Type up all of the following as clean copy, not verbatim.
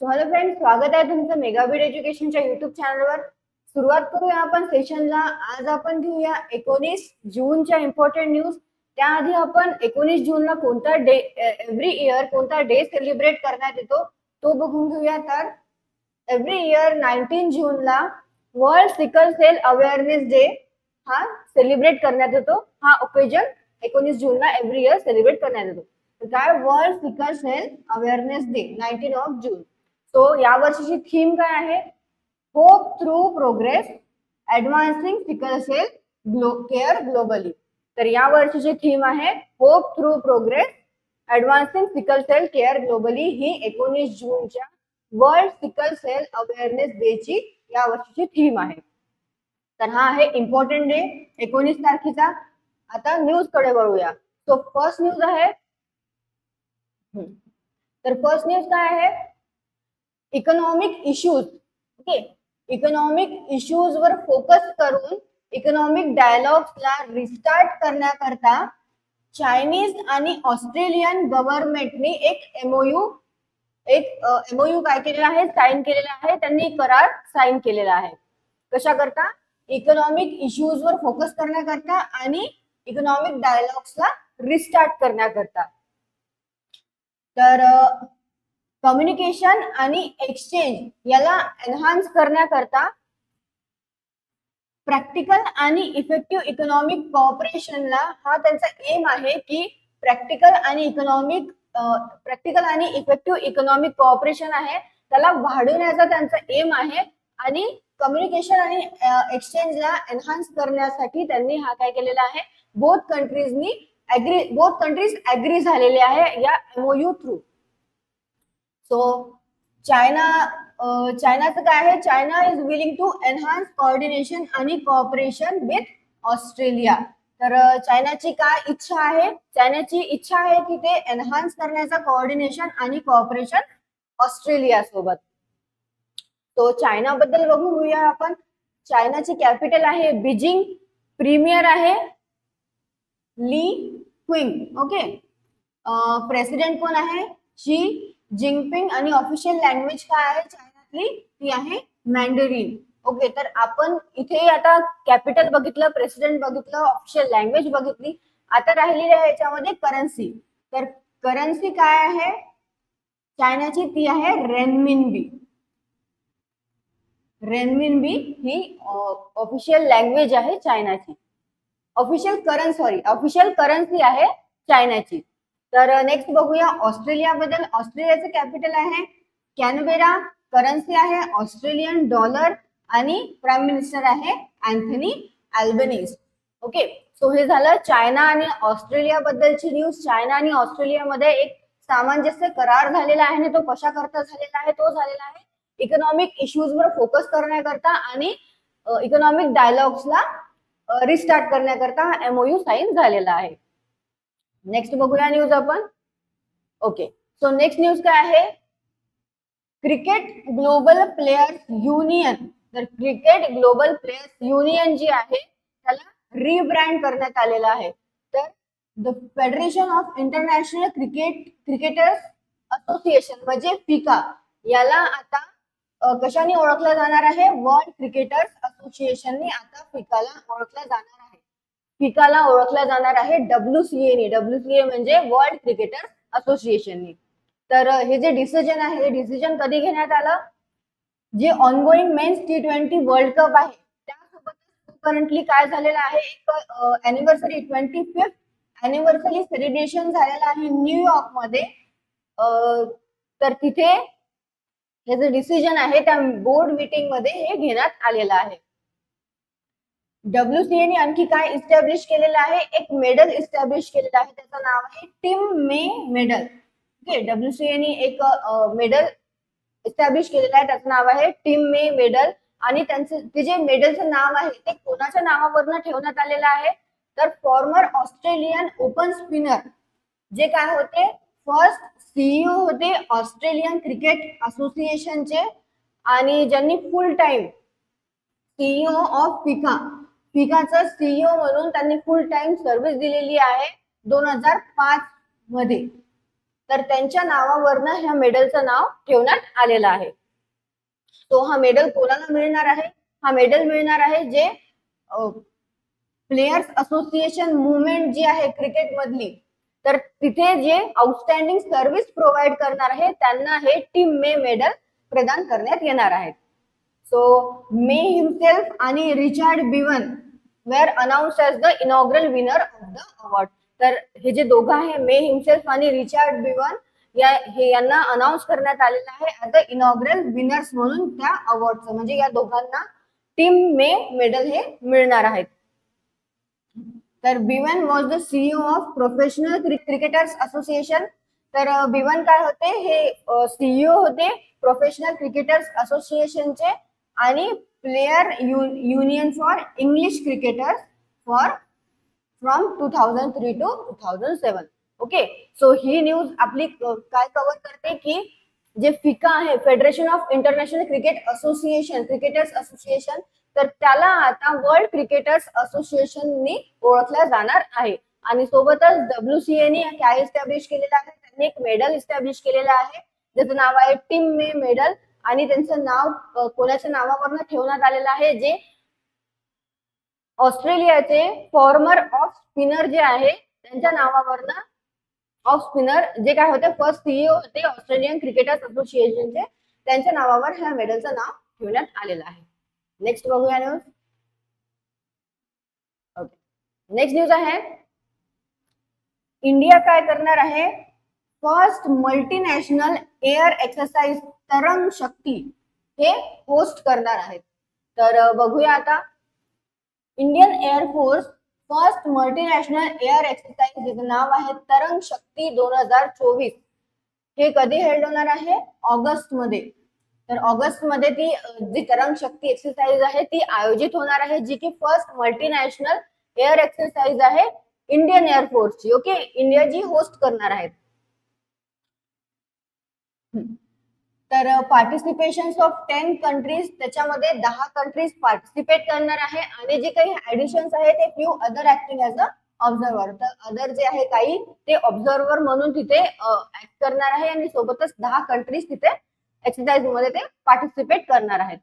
Hello friends, स्वागत आहे तुमचं मेगाबीट एज्युकेशनच्या युट्यूब चॅनलवर. सुरुवात करूया आपण सेशनला. आज आपण घेऊया 19 जूनच्या इम्पॉर्टंट न्यूज. त्याआधी आपण 19 जूनला कोणता डे, एव्हरी इयर कोणता डे सेलिब्रेट करण्यात येतो तो बघून घेऊया. तर एव्हरी इयर 19 जूनला world sickle sale awareness day हा सेलिब्रेट करण्यात येतो. हा ओकेजन 19 जूनला एव्हरी इयर सेलिब्रेट करण्यात येतो. काय World sickle sale awareness Day 19 of June. So या वर्षीची थीम काय आहे? Hope through progress advancing sickle cell care globally. तर या वर्षीची थीम आहे hope through progress advancing sickle cell care globally. ही 19 जूनच्या World sickle sale awareness Day ची या वर्षीची थीम आहे. तर हा आहे इम्पॉर्टंट डे 19 तारखेचा. आता न्यूज कडे वळूया. सो फर्स्ट न्यूज आहे, तर फर्स्ट न्यूज काय आहे? Economic issues. Okay, economic issues वर फोकस करून इकॉनॉमिक डायलॉग्सला रिस्टार्ट करण्याकरता चायनीज आणि ऑस्ट्रेलियन गव्हर्नमेंटनी एक एमओयू काय केलेला आहे? साइन केलेला आहे. त्यांनी करार साइन केलेला आहे. कशा करता? इकॉनॉमिक इश्यूज वर फोकस करण्याकरता आणि इकॉनॉमिक डायलॉग्सला रिस्टार्ट करण्याकरता. तर कम्युनिकेशन आणि एक्सचेंज याला एनहान्स करण्याकरता प्रॅक्टिकल आणि इफेक्टिव्ह इकॉनॉमिक कोऑपरेशनला हा त्यांचा एम आहे की प्रॅक्टिकल आणि इफेक्टिव्ह इकॉनॉमिक कोऑपरेशन आहे त्याला वाढवण्याचा त्यांचा एम आहे. आणि कम्युनिकेशन आणि एक्सचेंजला एनहान्स करण्यासाठी त्यांनी हा काय केलेला आहे? बोथ कंट्रीज ऍग्री झालेले आहे या एमओयू थ्रू. सो चायनाचं काय आहे? China is willing to enhance coordination आणि कोऑपरेशन विथ ऑस्ट्रेलिया. तर चायनाची काय इच्छा आहे? चायनाची इच्छा आहे की ते एनहान्स करण्याचा कोऑर्डिनेशन आणि कोऑपरेशन ऑस्ट्रेलिया सोबत. तो चायना बद्दल बघून घेऊया आपण. चायनाची कॅपिटल आहे बीजिंग. प्रीमियर आहे ली क्विंग. ओके, प्रेसिडेंट कोण आहे? शी जिंगपिंग. आणि ऑफिशियल लँग्वेज काय आहे चायनातली? ती आहे मॅन्डरिन. ओके, तर आपण इथे आता कॅपिटल बघितलं, प्रेसिडेंट बघितलं, ऑफिशियल लँग्वेज बघितली. आता राहिलेली आहे याच्यामध्ये करन्सी. तर करन्सी काय आहे चायनाची? ती आहे रेनमिनबी. रेनमिनबी ही ऑफिशियल लँग्वेज आहे चायनाची. ऑफिशियल करन्सी आहे चायनाची. तर नेक्स्ट बघूया ऑस्ट्रेलिया बद्दल. ऑस्ट्रेलियाचं कॅपिटल आहे कॅनबेरा. करन्सी आहे ऑस्ट्रेलियन डॉलर आणि प्राईम मिनिस्टर आहे अँथनी अल्बनीज. ओके, सो हे झालं चायना आणि ऑस्ट्रेलिया बद्दलची न्यूज. चायना आणि ऑस्ट्रेलियामध्ये एक सामंजस्य करार झालेला आहे आणि तो कशा करता झालेला आहे? तो झालेला आहे इकॉनॉमिक इश्यूज वर फोकस करण्याकरता आणि इकॉनॉमिक डायलॉग्सला रिस्टार्ट करण्याकरता एमओयू साइन झालेला आहे. नेक्स्ट बघूया न्यूज आपण. ओके, सो नेक्स्ट न्यूज काय आहे? Cricket global players union. तर क्रिकेट ग्लोबल प्लेयर्स युनियन जी आहे त्याला रिब्रँड करण्यात आलेला आहे. तर the federation of International Cricketers Association म्हणजे फिका याला आता कशाने ओळखला जाणार आहे? वर्ल्ड क्रिकेटर्स असोसिएशनने आता फिकाला ओळखला जाणार आहे. फिकाला ओळखला जाणार आहे WCA. WCA म्हणजे वर्ल्ड क्रिकेटर्स असोसिएशनने. तर हे जे डिसिजन आहे, हे डिसिजन कधी घेण्यात आलं? जे ongoing men's T20 world cup आहे त्यासोबत करंटली काय झालेलं आहे? एक अॅनिव्हर्सरी 25th अॅनिव्हर्सरी सेलिब्रेशन झालेलं आहे न्यूयॉर्क मध्ये. तर तिथे हे जे डिसिजन आहे त्या बोर्ड मीटिंग मध्ये हे घेण्यात आलेलं आहे. WCA आणखी काय इस्टॅब्लिश केलेलं आहे? एक मेडल इस्टॅब्लिश केलेलं आहे, त्याचं नाव आहे टीम मे मेडल. ओके, WCA एक मेडल इस्टॅब्लिश केलेलं आहे, त्याचं नाव आहे टीम मे मेडल. आणि ते जे मेडलचं नाव आहे ते कोणाच्या नावावरनं ठेवण्यात आलेलं आहे? तर फॉर्मर ऑस्ट्रेलियन ओपन स्पिनर जे काय होते? फर्स्ट CEO होते ऑस्ट्रेलियन क्रिकेट असोसिएशनचे आणि ज्यांनी फुल टाइम CEO ऑफ फिकाचं CEO म्हणून त्यांनी फुल टाइम सर्व्हिस दिलेली आहे 2005 मध्ये. तर त्यांच्या नावावरनं ह्या मेडलचं नाव ठेवण्यात आलेलं आहे. तो हा मेडल कोणाला मिळणार आहे? हा मेडल मिळणार आहे जे प्लेयर्स असोसिएशन मुवमेंट जी आहे क्रिकेट मधली, तर तिथे जे आउटस्टँडिंग सर्व्हिस प्रोव्हाइड करणार आहे त्यांना हे टीम मे मेडल प्रदान करण्यात येणार आहे. सो मे हिमसेल्फ आणि Richard Bevan were announced as the inaugural winner of the award. तर हे जे दोघं आहे, मे हिमसेल्फ आणि रिचार्ड बिवन, यांना अनाउन्स करण्यात आलेलं आहे ॲज द इनॉग्रल विनर्स म्हणून त्या अवॉर्डचं. म्हणजे या दोघांना टीम मे मेडल हे मिळणार आहेत. तर Bevan was the CEO of Professional Cricketers Association. तर बिवन काय होते? हे सीईओ होते प्रोफेशनल क्रिकेटर्स असोसिएशनचे आणि player union for English cricketers for from 2003 to 2007. Okay, so ही न्यूज आपली काय कव्हर करते की जे फिका आहे, Federation of international cricket association, cricketers Association, तर त्याला आता वर्ल्ड क्रिकेटर्स असोसिएशननी ओळखल्या जाणार आहे. आणि सोबतच WCAने काय इस्टॅब्लिश केलेलं आहे? त्यांनी एक मेडल इस्टॅब्लिश केलेलं आहे ज्याचं नाव आहे टीम मे मेडल. आणि त्यांचं नाव कोणाच्या नावावरनं ठेवण्यात आलेलं आहे? जे ऑस्ट्रेलियाचे फॉर्मर ऑफ स्पिनर जे आहे त्यांच्या नावावरनं, ऑफ स्पिनर जे काय होते फर्स्ट सीईओ होते ऑस्ट्रेलियन क्रिकेटर्स असोसिएशनचे, त्यांच्या नावावर ह्या मेडलचं नाव ठेवण्यात आलेलं आहे. नेक्स्ट बघूया न्यूज. ओके, नेक्स्ट न्यूज आहे इंडिया काय करणार आहे? First multinational air exercise Tarang Shakti हे होस्ट करणार आहेत. तर बघूया आता. Indian air force first multinational air exercise जिचं नाव आहे तरंग शक्ती 2024, हे कधी हेल्ड होणार आहे? ऑगस्ट मध्ये. तर ऑगस्ट मध्ये ती जी तरंग शक्ती एक्सरसाइज आहे ती आयोजित होणार आहे, जी की फर्स्ट मल्टीनॅशनल एअर एक्सरसाइज आहे इंडियन एअरफोर्सची. ओके, इंडिया जी होस्ट करणार आहेत. तर पार्टिसिपेशन ऑफ 10 कंट्रीज, त्याच्यामध्ये 10 कंट्रीज पार्टिसिपेट करणार आहे आणि जे काही ऍडिशन्स आहे ते few other acting as a observer. तर अदर जे आहे काही ते ऑब्झर्वर म्हणून तिथे ऍक्ट करणार आहे आणि सोबतच 10 कंट्रीज तिथे एक्सरसाइज मध्ये ते पार्टिसिपेट करणार आहेत.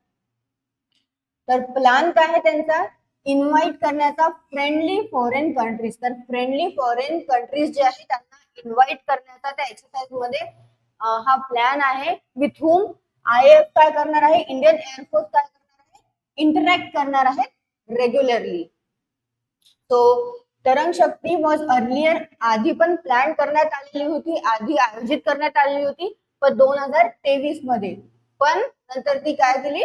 तर प्लॅन काय आहे त्यांचा? इन्व्हाइट करण्याचा फ्रेंडली फॉरेन कंट्रीज. तर फ्रेंडली फॉरेन कंट्रीज जे आहे त्यांना इन्व्हाइट करण्याचा त्या एक्सरसाइज मध्ये हा प्लॅन आहे. विथ हुम IAF काय करणार आहे? इंडियन एअरफोर्स काय करणार आहे? इंटरॅक्ट करणार आहे रेग्युलरली. तो तरंग शक्ती वॉज अर्लियर, आधी पण प्लॅन करण्यात आलेली होती, आधी आयोजित करण्यात आलेली होती पण 2023 मध्ये, पण नंतर ती काय केली?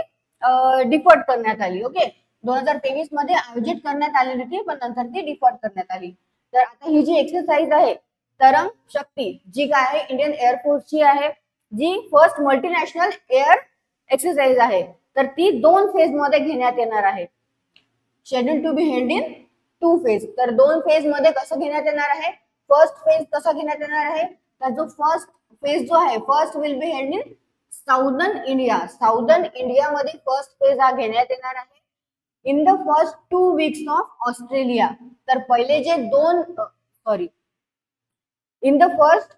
डिफॉल्ट करण्यात आली. ओके, 2023 मध्ये आयोजित करण्यात आलेली होती पण नंतर ती डिफॉल्ट करण्यात आली. तर आता ही जी एक्सरसाइज आहे तरंग शक्ती, जी काय आहे इंडियन एअरफोर्सची आहे, जी फर्स्ट मल्टीनॅशनल एअर एक्सरसाइज आहे, तर ती 2 फेज मध्ये घेण्यात येणार आहे. Schedule to be held in 2 phase. तर 2 फेज मध्ये कसं घेण्यात येणार आहे? फर्स्ट फेज कसा घेण्यात येणार आहे? तर जो फर्स्ट फेज जो आहे, first will be held in southern India. Southern India मध्ये फर्स्ट फेज हा घेण्यात येणार आहे. In the first 2 weeks of Australia. तर पहिले जे in the first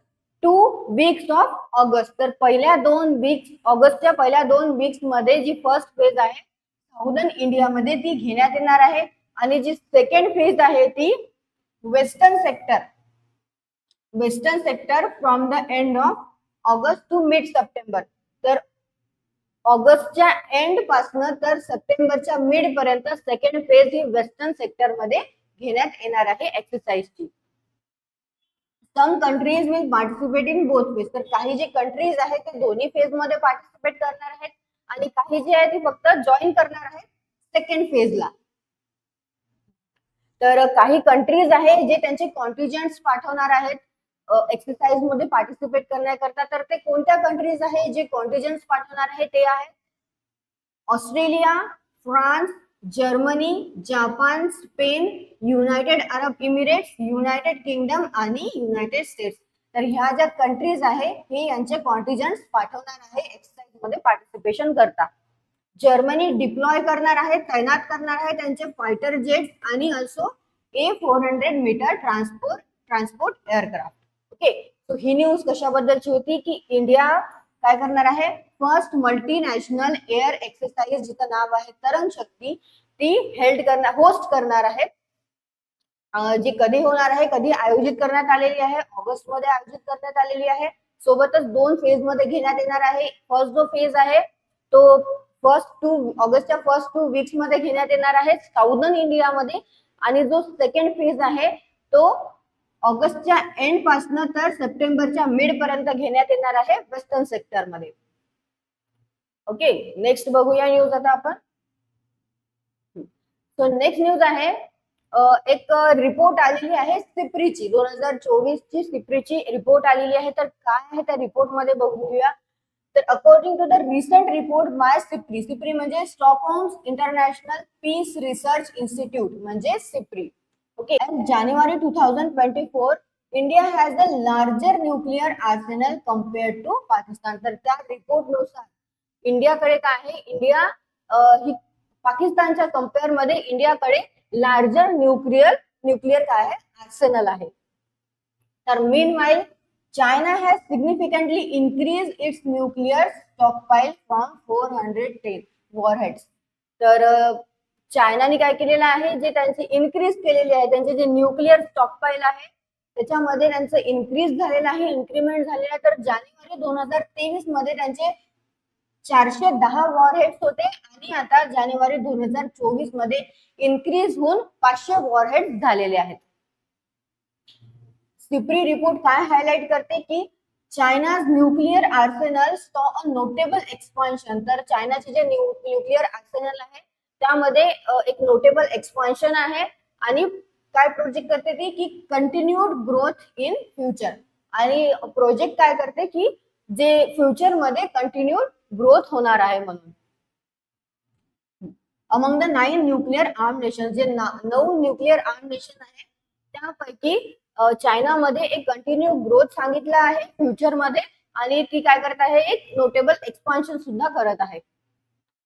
2 weeks of August. तर पहिल्या 2 वीक्स, ऑगस्टच्या पहिल्या 2 वीक्स मध्ये जी फर्स्ट फेज आहे साऊदर्न इंडिया मध्ये ती घेण्यात येणार आहे. आणि जी सेकंड फेज आहे ती western sector from the end of August to mid September. तर ऑगस्टच्या एंड पासन तर सप्टेंबरच्या मिड पर्यंत सेकंड फेज ही वेस्टर्न सेक्टर मध्ये घेण्यात येणार आहे एक्सरसाइजची. Some countries will participate in both phase. तर काही जे कंट्रीज आहेत ते दोन्ही फेज मध्ये पार्टिसिपेट करणार आहेत आणि काही जे आहे ते फक्त जॉईन करणार आहेत सेकंड फेजला. तर काही कंट्रीज आहे जे त्यांचे कॉन्टिजेंट्स पाठवणार आहेत एक्सरसाइज मध्ये पार्टिसिपेट करण्याकरता. तर ते कोणत्या कंट्रीज आहे जे कॉन्टिजेंट्स पाठवणार आहे? ते आहे Australia, France, Germany, Japan, Spain, United Arab emirates, United kingdom आणि युनायटेड स्टेट्स. तर ह्या ज्या कंट्रीज आहे हे यांचे कॉन्टिजेंट्स पाठवणार आहे एक्सरसाइज मध्ये पार्टिसिपेशन करता. जर्मनी डिप्लॉय करणार आहे, तैनात करणार आहे त्यांचे फायटर जेट्स आणि अल्सो A400 मीटर ट्रान्सपोर्ट एअरक्राफ्ट. ओके, सो ही न्यूज कशाबद्दलची होती की इंडिया काय करणार आहे, फर्स्ट मल्टीनॅशनल एअर एक्सरसाइज जिचं नाव आहे तरंग शक्ती, ती होस्ट करणार आहे. जी कधी होणार आहे, कधी आयोजित करण्यात आलेली आहे, ऑगस्ट मध्ये आयोजित करण्यात आलेली आहे. सोबतच 2 फेज मध्ये घेण्यात येणार आहे. फर्स्ट जो फेज आहे तो ऑगस्टच्या फर्स्ट 2 वीक्स मध्ये घेण्यात येणार आहे साऊदर्न इंडियामध्ये, आणि जो सेकंड फेज आहे तो ऑगस्टच्या एंड पासून तर सप्टेंबरच्या मिड पर्यंत घेण्यात येणार आहे वेस्टर्न सेक्टर मध्ये. ओके, नेक्स्ट बघूया न्यूज आता आपण. सो नेक्स्ट न्यूज आहे, एक रिपोर्ट आलेली आहे सिप्रीची, 2024 ची सिप्रीची रिपोर्ट आलेली आहे. तर काय आहे त्या रिपोर्ट मध्ये बघूया. तर according to the recent report by SIPRI, SIPRI म्हणजे Stockholm International Peace Research Institute म्हणजे SIPRI. Okay, January 2024 India has the larger nuclear arsenal compared to Pakistan. तर त्या रिपोर्ट नुसार इंडियाकडे काय आहे, इंडिया ही पाकिस्तानच्या कम्पेअर मध्ये इंडियाकडे लार्जर न्यूक्लिअर काय आहे, आर्सेनल आहे. तर meanwhile China has significantly increase it's nuclear stockpile from 410 warheads. तर चायनाने काय केलेलं आहे, जे त्यांची इन्क्रीज केलेली आहे, त्यांचे जे न्यूक्लिअर स्टॉकपाइल आहे त्याच्यामध्ये त्यांचं इन्क्रीज झालेलं आहे, इन्क्रीमेंट झालेलं आहे. तर जानेवारी 2023 मध्ये त्यांचे 410 वॉरहेड्स होते आणि आता जानेवारी 2024 मध्ये इन्क्रीज होऊन 500 वॉरहेड्स झालेले आहेत. सिप्री रिपोर्ट काय हायलाइट करते की चायनाज nuclear Arsenal saw a notable expansion. तर चायनाचे जे न्यूक्लिअर आर्सेनल आहे त्यामध्ये एक नोटेबल एक्सपान्शन आहे, आणि काय प्रोजेक्ट करते ती की कंटिन्यूड ग्रोथ इन फ्युचर, आणि प्रोजेक्ट काय करते की जे फ्युचर मध्ये कंटिन्यूड ग्रोथ होणार आहे म्हणून. Among the 9 nuclear arm nation, जे 9 न्यूक्लिअर आर्म नेशन आहे त्यापैकी चायनामध्ये एक कंटिन्यू ग्रोथ सांगितलं आहे फ्युचर मध्ये, आणि ती काय करत आहे, एक नोटेबल एक्सपान्शन सुद्धा करत आहे.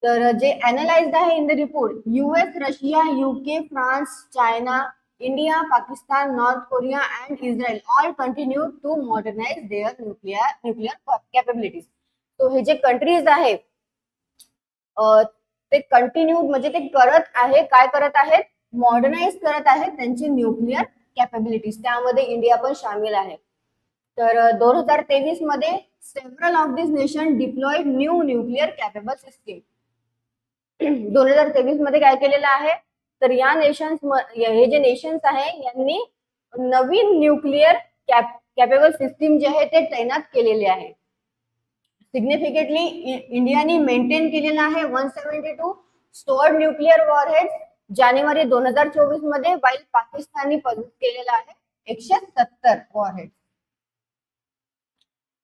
तर जे अनालाइज्ड आहे in the report, US, Russia, UK, France, China, India, Pakistan, North Korea and Israel all continue to modernise their nuclear capabilities. तो हे जे कंट्रीज आहे ते कंटिन्यू म्हणजे ते काय करत आहेत, मॉडर्नाइज करत आहेत त्यांची न्यूक्लिअर कॅपेबिलिटीज, त्यामध्ये इंडिया पण सामील आहे. तर 2023 मध्ये several of this nation diploid new nuclear capable system. 2023 मध्ये काय केलेलं आहे, तर या हे जे नेशन्स आहे यांनी नवीन न्यूक्लिअर कॅपेबल सिस्टीम जे आहे ते तैनात केलेले आहे. सिग्निफिकेंटली इंडियाने मेंटेन केलेला आहे 172 स्टोअर्ड न्यूक्लिअर वॉरहेड्स जानेवारी 2024 मध्ये, वाईल पाकिस्तानने पॉझिट केलेला आहे 170 वॉरहेड्स.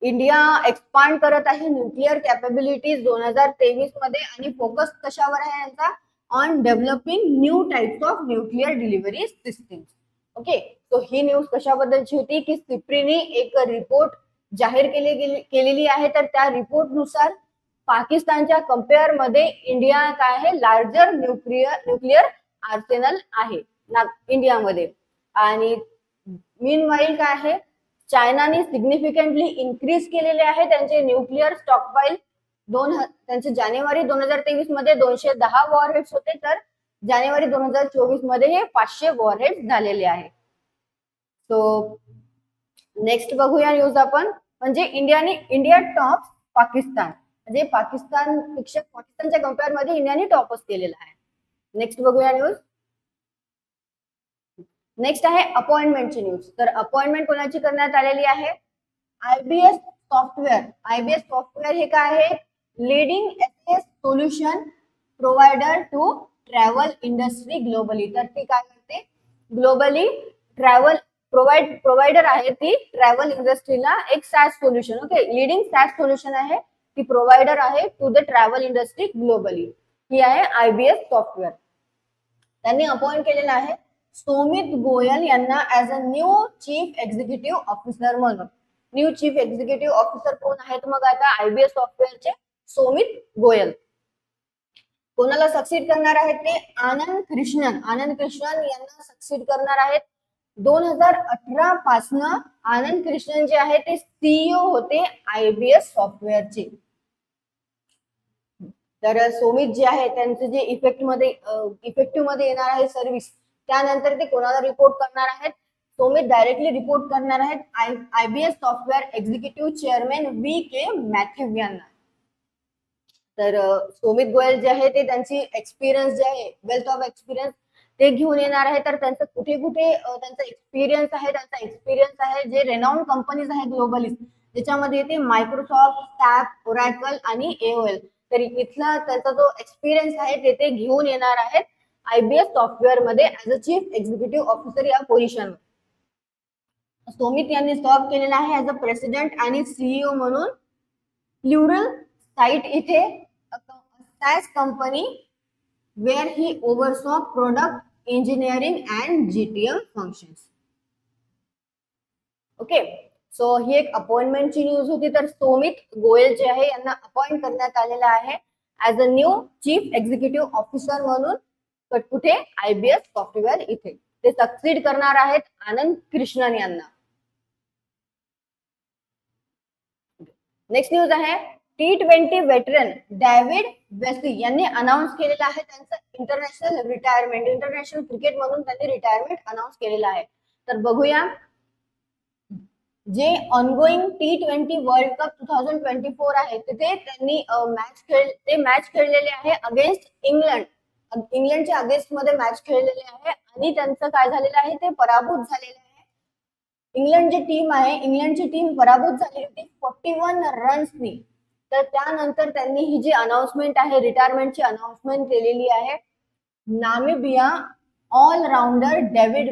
इंडिया एक्सपांड करत आहे न्यूक्लिअर कॅपेबिलिटीज 2023 मध्ये, आणि फोकस कशावर आहे यांचा, on developing new types of nuclear delivery systems. Okay, so ही न्यूज कशाबद्दलची होती की सिप्रीने एक रिपोर्ट जाहीर केलेली आहे. तर त्या रिपोर्ट नुसार पाकिस्तानच्या कम्पेअर मध्ये इंडिया काय आहे, लार्जर न्यूक्लिअर आर्सेनल आहे इंडियामध्ये, आणि मीनवाईल काय आहे, चायनाने सिग्निफिकंटली इन्क्रीज केलेले आहे त्यांचे न्यूक्लिअर स्टॉकपाइल. त्यांचे जानेवारी 2023 मध्ये 210 वॉरहेड्स होते, तर जानेवारी 2024 मध्ये हे 500 वॉरहेड्स झालेले आहे. सो नेक्स्ट बघूया न्यूज आपण, म्हणजे इंडिया टॉप पाकिस्तान, म्हणजे पाकिस्तानच्या कम्पेअर मध्ये इंडियाने टॉपच केलेला आहे. नेक्स्ट बघूया न्यूज. नेक्स्ट आहे अपॉइंटमेंटची न्यूज. तर अपॉइंटमेंट कोणाची करण्यात आलेली आहे, IBS सॉफ्टवेअर. IBS सॉफ्टवेअर हे काय आहे, leading S S solution provider to travel industry globally. तर ती काय करते, ग्लोबली ट्रॅव्हल प्रोव्हायडर आहे ती ट्रॅव्हल इंडस्ट्रीला एक SaaS solution. Okay, leading SaaS solution आहे, ती प्रोव्हायडर आहे to the travel industry globally. ही आहे IBS सॉफ्टवेअर. त्यांनी अपॉइंट केलेलं आहे सोमित गोयल यांना as a new chief executive officer म्हणून. न्यू चीफ एक्झिक्युटिव्ह ऑफिसर कोण आहेत मग आता, IBS सॉफ्टवेअरचे सोमित गोयल. कोणाला सक्सीड करणार आहेत ते, आनंद कृष्णन यांना सक्सीड करणार आहेत. 2018 पासनं आनंद कृष्णन जे आहे ते सीईओ होते IBS सॉफ्टवेअरचे. तर सोमित जे आहे त्यांचं जे इफेक्टिव्ह मध्ये येणार आहे सर्व्हिस, त्यानंतर ते कोणाला रिपोर्ट करणार आहेत? सोमित डायरेक्टली रिपोर्ट करणार आहेत IBS software executive chairman VK Matthew यांना. तर सोमित गोयल जे आहे ते त्यांची एक्सपिरियन्स जे आहे, वेल्थ ऑफ एक्सपिरियन्स ते घेऊन येणार आहे. तर त्यांचं कुठे कुठे त्यांचा एक्सपिरियन्स आहे जे रेनाउंड कंपनीज आहेत ग्लोबली, ज्याच्यामध्ये येते मायक्रोसॉफ्ट, SAP, ओरॅकल आणि AOL. तर इथला त्यांचा जो एक्सपिरियन्स आहे ते घेऊन येणार आहेत IBS सॉफ्टवेअर मध्ये as a chief executive officer या पोझिशनवर. सोमित यांनी सर्व केलेला आहे ऍज अ प्रेसिडेंट आणि सीईओ म्हणून प्लुरल साइट इथे SaaS company where he oversaw product engineering and GTM functions. Okay, so ही एक अपॉइंटमेंटची न्यूज होती. तर सोमित गोयल जे आहे यांना अपॉइंट करण्यात आलेला आहे as a new chief executive officer म्हणून. कुठे? IBS सॉफ्टवेअर इथे. ते सक्सीड करणार आहेत आनंद कृष्णन यांना. नेक्स्ट न्यूज आहे T20 वेटरन डेव्हिड वेस्ली यांनी अनाउन्स केलेला आहे त्यांचं इंटरनॅशनल रिटायरमेंट. इंटरनॅशनल क्रिकेट मधून त्यांनी रिटायरमेंट अनाउन्स केलेला आहे. तर बघूया, जे ऑनगोईंग T20 वर्ल्ड कप 2024 आहे तिथे त्यांनी मॅच खेळलेले आहे अगेन्स्ट इंग्लंड. इंग्लंडच्या अगेन्स्ट मध्ये मॅच खेळलेले आहे आणि त्यांचं काय झालेलं आहे ते पराभूत झालेले आहे. इंग्लंडची टीम पराभूत झाली होती 41 रन्सनी. तर त्यानंतर त्यांनी ही जी अनाउन्समेंट आहे रिटायरमेंटची अनाउन्समेंट केलेली आहे. Namibia allrounder David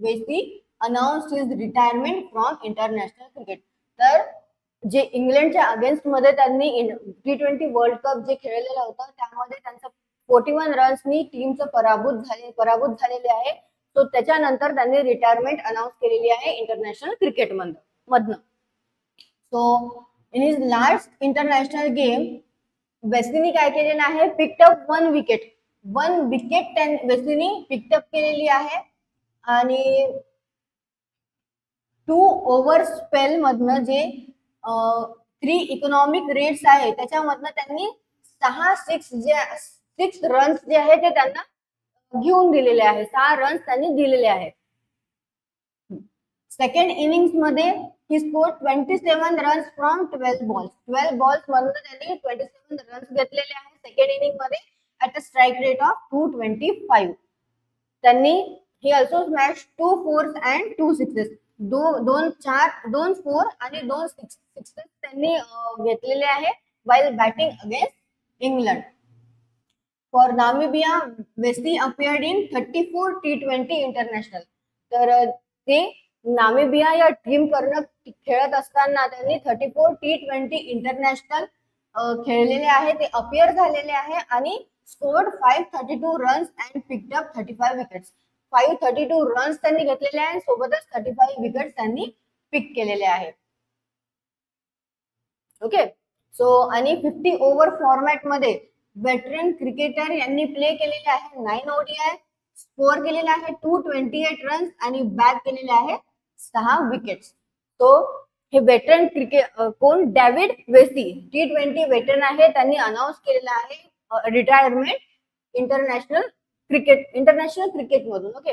Wesley announced his retirement from international cricket. तर जे इंग्लंडच्या अगेन्स्ट मध्ये त्यांनी T20 वर्ल्ड कप जे खेळलेलं होतं त्यामध्ये त्यांचं 41 रन्सनी टीमचं पराभूत झालेले आहे. सो त्याच्यानंतर त्यांनी रिटायरमेंट अनाउन्स केलेली आहे इंटरनॅशनल क्रिकेट मधनं. So in his last international game वेस्लीनी काय केलेलं आहे, पिक्ड अप वन विकेट वेस्लीनी पिकअप केलेली आहे. आणि 2 ओव्हर स्पेल मधनं जे 3 इकॉनॉमिक रेट्स आहे त्याच्यामधनं त्यांनी 6 रन्स जे आहे ते त्यांना घेऊन दिलेले आहे. 6 रन्स त्यांनी दिलेले आहेत. सेकंड इनिंग्स मध्ये ही स्कोर 27 रन्स फ्रॉम 12 बॉल्स मधून त्यांनी 27 रन्स घेतलेले आहे सेकंड इनिंग मध्ये at a strike rate of 225. त्यांनी he also smash 2 force and 2 sixes. 2 four आणि 2 सिक्सेस त्यांनी घेतलेले आहे while batting against England. For Namibia, Wesley appeared in 34 T20 international. तर ते नामिबिया या टीम खेळत असताना त्यांनी 34 T20 इंटरनॅशनल खेळलेले आहे, ते अपियर झालेले आहे आणि scored 532 runs and picked up 35 wickets. 532 runs त्यांनी घेतलेले आहे सोबतच 35 विकेट्स त्यांनी पिक केलेले आहेत. ओके, सो आणि 50 ओव्हर फॉर्मॅट मध्ये वेटरन क्रिकेटर यांनी प्ले केलेले आहे 9 ODI, स्कोर केलेला आहे 228 रन्स आणि बॅग केलेले आहे 6 विकेट्स. तो हे वेटरन क्रिकेट कोण? डेव्हिड वेस्ली T20 वेटरन आहे. त्यांनी अनाउन्स केलेलं आहे रिटायरमेंट इंटरनॅशनल क्रिकेट मधून. ओके,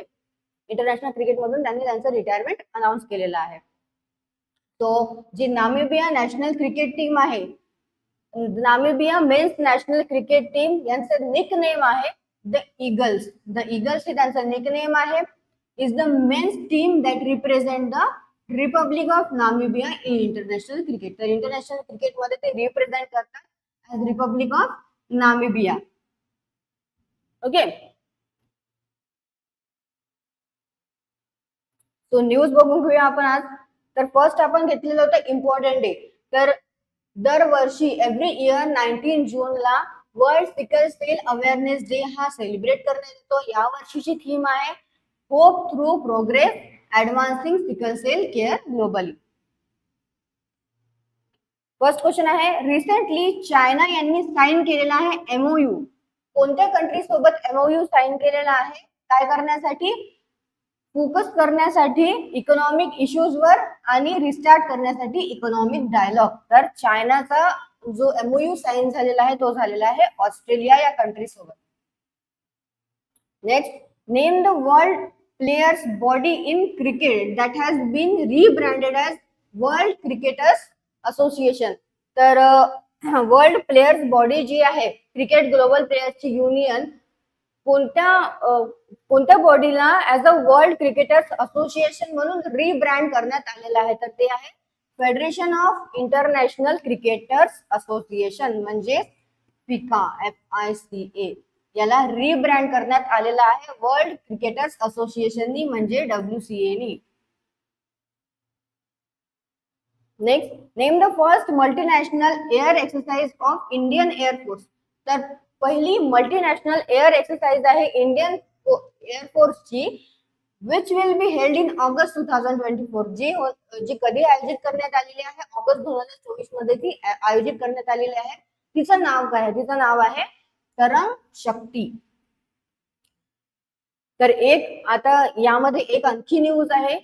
इंटरनॅशनल क्रिकेट मधून त्यांनी त्यांचं रिटायरमेंट अनाउन्स केलेलं आहे. तो जी नामिबिया नॅशनल क्रिकेट टीम आहे, Namibia men's national cricket team यांचं निक नेम आहे द ईगल्स. द ईगल्स हे त्यांचं निक नेम आहे. Is the men's team that represent the Republic of Namibia in international cricket. तर इंटरनॅशनल क्रिकेट मध्ये ते represent करतात as Republic of Namibia. Okay, so news बघून घेऊया आपण आज. तर फर्स्ट आपण घेतलेलं होतं इम्पॉर्टंट डे. तर दरवर्षी एव्हरी इयर 19 जूनला world sickle sale awareness day हा सेलिब्रेट करण्यात येतो. या वर्षीची थीम आहे hope through progress advancing sickle cell care globally. First question आहे, रिसेंटली चायना यांनी साइन केलेला आहे MOU. कोणत्या कंट्री सोबत MOU साइन केलेला आहे? काय करण्यासाठी? फोकस करण्यासाठी इकॉनॉमिक इश्यूजवर आणि रिस्टार्ट करण्यासाठी इकॉनॉमिक डायलॉग. तर चायनाचा जो MOU साइन झालेला आहे तो झालेला आहे ऑस्ट्रेलिया या कंट्री सोबत. Next, name the world players body in cricket that has been rebranded as World Cricketers Association. तर वर्ल्ड प्लेयर्स बॉडी जी आहे क्रिकेट ग्लोबल प्लेयर्सची युनियन कोणत्या बॉडीला as a World Cricketers Association म्हणून रिब्रँड करण्यात आलेलं आहे. तर ते आहे Federation of International Cricketers Association म्हणजे FICA FICA. याला रिब्रँड करण्यात आलेला आहे वर्ल्ड क्रिकेटर्स असोसिएशननी म्हणजे WCA नी. Next, name the first multinational air exercise of Indian air force. तर पहिली मल्टीनॅशनल एअर एक्सरसाइज आहे इंडियन एअरफोर्सची which will be held in August 2024. जी कधी आयोजित करण्यात आलेली आहे ऑगस्ट 2024 मध्ये ती आयोजित करण्यात आलेली आहे. तिचं नाव काय आहे? तिचं नाव आहे तरंग शक्ती. तर आता यामध्ये एक आणखी न्यूज आहे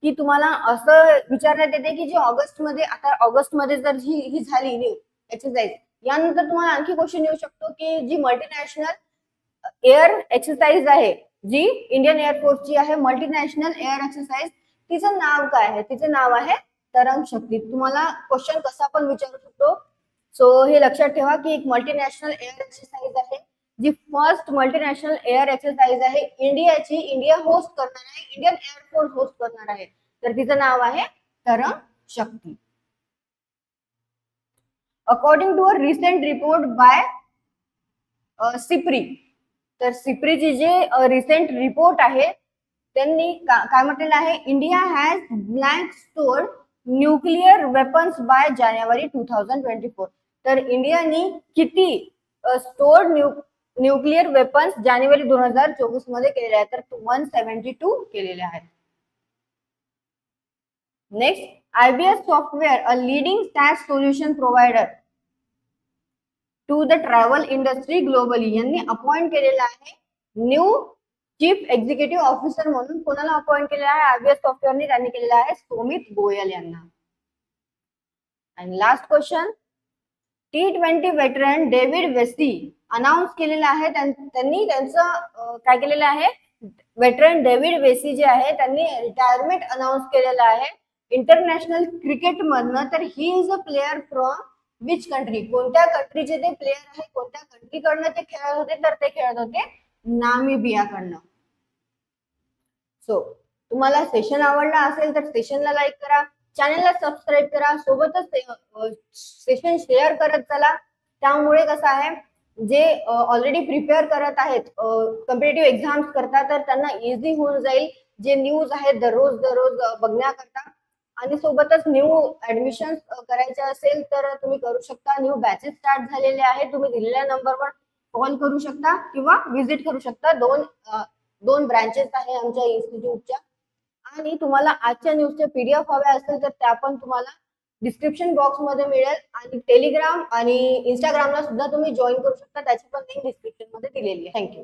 की तुम्हाला असं विचारण्यात येते की जी ऑगस्ट मध्ये जर ही झाली न्यू एक्सरसाइज, यानंतर तुम्हाला आणखी क्वेश्चन येऊ शकतो की जी मल्टीनॅशनल एअर एक्सरसाइज आहे जी इंडियन एअरफोर्सची आहे मल्टीनॅशनल एअर एक्सरसाइज, तिचं नाव काय आहे? तिचं नाव आहे तरंग शक्ती. तुम्हाला क्वेश्चन कसा पण विचारू शकतो. सो हे लक्षात ठेवा की एक मल्टीनॅशनल एअर एक्सरसाइज आहे जी फर्स्ट मल्टीनॅशनल एअर एक्सरसाइज आहे इंडिया होस्ट करणार आहे, इंडियन एअरफोर्स होस्ट करणार आहे. तर तिचं नाव आहे Tarang Shakti. According to a recent report by SIPRI. तर सिप्रीची जे रिसेंट रिपोर्ट आहे त्यांनी काय म्हटलेलं आहे? India has blank stored nuclear weapons by January 2024. तर इंडियानी किती स्टोर्ड न्यूक्लिअर वेपन्स जानेवारी 2024 मध्ये केलेले आहेत? तर 172 केलेले आहेत. Next, IBS software a leading SaaS solution provider to the travel industry globally यांनी अपॉइंट केलेला आहे न्यू चीफ एक्झिक्युटिव्ह ऑफिसर म्हणून. कोणाला अपॉइंट केलेला आहे? IBS सॉफ्टवेअरने त्यांनी केलेला आहे सुमित गोयल यांना. आणि last question, T20 veteran David वेसी अनाउन्स केलेला आहे. त्यांनी त्यांचं काय केलेलं आहे? वेटरन डेव्हिड वेसी जे आहे त्यांनी रिटायरमेंट अनाउन्स केलेलं आहे इंटरनॅशनल क्रिकेट मधनं. तर he is a player from which country? कोणत्या कंट्रीचे ते प्लेयर आहे? कोणत्या कंट्रीकडनं ते खेळत होते? तर ते खेळत होते नामिबियाकडनं. सो तुम्हाला सेशन आवडला असेल तर सेशनला लाईक करा, चॅनलला सबस्क्राईब करा, सोबतच सेशन शेअर करत चला. त्यामुळे कसं आहे जे ऑलरेडी प्रिपेअर करत आहेत कॉम्पिटेटिव्ह एक्झाम्स करता तर त्यांना इझी होऊन जाईल जे न्यूज आहेत दररोज बघण्याकरता. आणि सोबतच न्यू ऍडमिशन करायचे असेल तर तुम्ही करू शकता. न्यू बॅचेस स्टार्ट झालेले आहेत. तुम्ही दिलेल्या नंबरवर कॉल करू शकता किंवा व्हिजिट करू शकता. दोन ब्रँचेस आहे आमच्या इन्स्टिट्यूटच्या. आणि तुम्हाला आजच्या न्यूजचे PDF हवे असेल तर त्या पण तुम्हाला डिस्क्रिप्शन बॉक्स मध्ये मिळेल. आणि टेलिग्राम आणि इंस्टाग्रामला सुद्धा तुम्ही जॉईन करू शकता. त्याची पण लिंक डिस्क्रिप्शन मध्ये दिलेली आहे. थँक्यू.